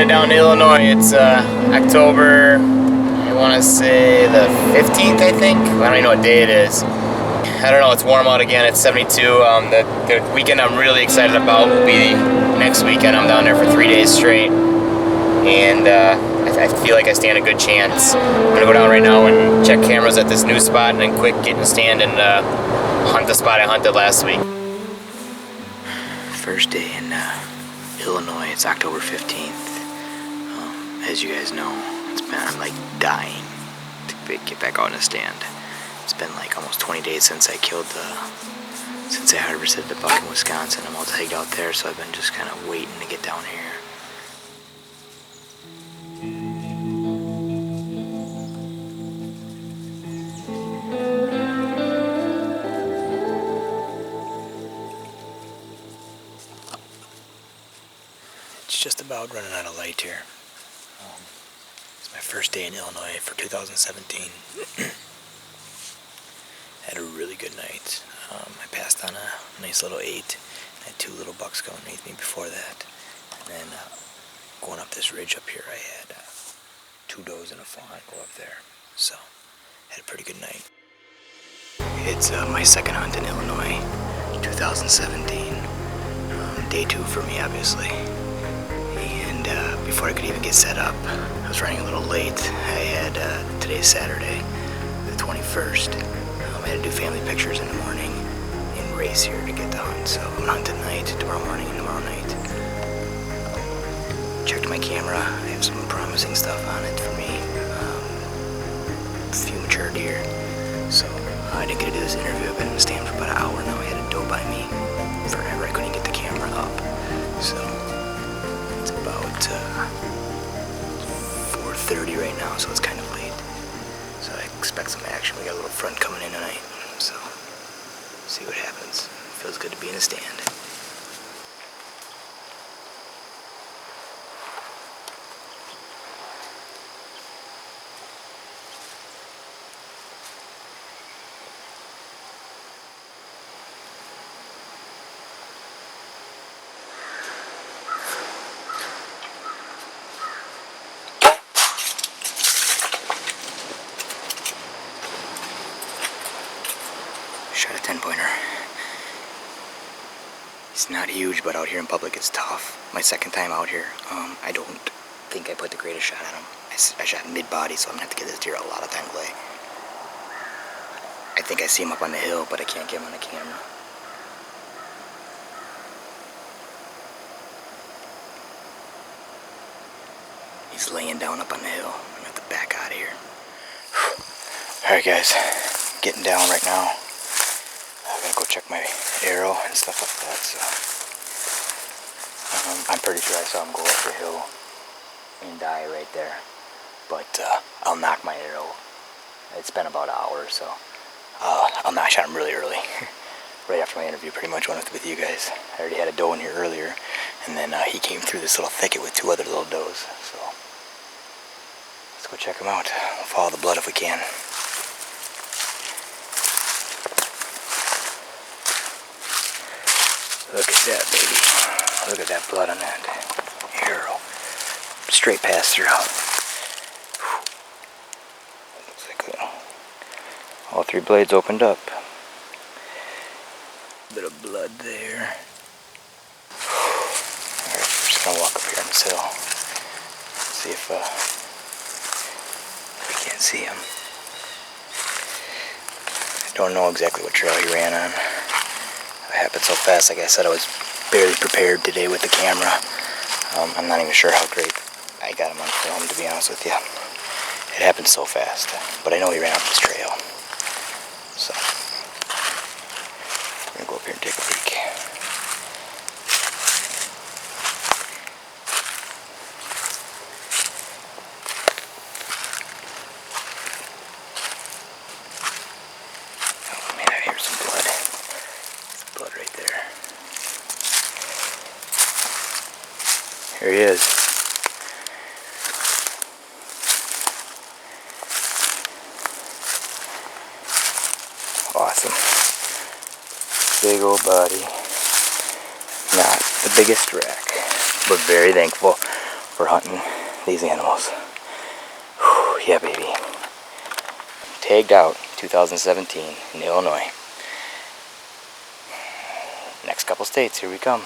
headed down to Illinois. It's October, I want to say the 15th, I think. I don't even know what day it is. I don't know, it's warm out again. It's 72. The weekend I'm really excited about will be next weekend. I'm down there for 3 days straight. And I feel like I stand a good chance. I'm going to go down right now and check cameras at this new spot and then quick get in the stand and hunt the spot I hunted last week. First day in Illinois. It's October 15th. As you guys know, I'm like dying to get back out in the stand. It's been like almost 20 days since I harvested the buck in Wisconsin. I'm all tagged out there, so I've been just kind of waiting to get down here. It's just about running out of light here. It's my first day in Illinois for 2017. Had a really good night. I passed on a nice little 8. I had 2 little bucks go underneath me before that. And then going up this ridge up here, I had 2 does and a fawn go up there. So, had a pretty good night. It's my second hunt in Illinois, 2017. Day 2 for me, obviously. And before I could even get set up, I was running a little late. I had, today's Saturday, the 21st. I had to do family pictures in the morning and race here to get the hunt. So I'm on tonight, tomorrow morning, and tomorrow night. Checked my camera. I have some promising stuff on it for me. A few mature deer. So I didn't get to do this interview. I've been in the stand for about an hour now. I had a doe by me forever. I couldn't get the camera up. So it's about 4:30 right now, so it's kind of late. So I expect some action. We got a little front coming in tonight, so see what happens. Feels good to be in the stand. Shot a 10-pointer. It's not huge, but out here in public it's tough. My second time out here, I don't think I put the greatest shot on him. I shot mid-body, so I'm gonna have to give this deer a lot of time to lay. I think I see him up on the hill, but I can't get him on the camera. He's laying down up on the hill. I'm gonna have to back out of here. Alright guys, getting down right now. I'm gonna go check my arrow and stuff like that, so I'm pretty sure I saw him go up the hill and die right there, but I'll knock my arrow. It's been about an hour, so I shot him really early right after my interview, pretty much went with you guys. I already had a doe in here earlier, and then he came through this little thicket with 2 other little does, so let's go check him out. We'll follow the blood if we can. Look at that, baby. Look at that blood on that arrow. Straight pass through. Looks like all 3 blades opened up. Bit of blood there. Alright, we're just gonna walk up here on this hill. See if we can't see him. I don't know exactly what trail he ran on. It happened so fast. Like I said, I was barely prepared today with the camera. I'm not even sure how great I got him on film, to be honest with you. It happened so fast, but I know he ran up this trail. So we're gonna go up here and take a peek. Oh man, I hear some blood. Blood right there. Here he is. Awesome. Big old body. Not the biggest rack, but very thankful. for hunting these animals. Whew, yeah, baby. Tagged out 2017 in Illinois. Next couple states, here we come.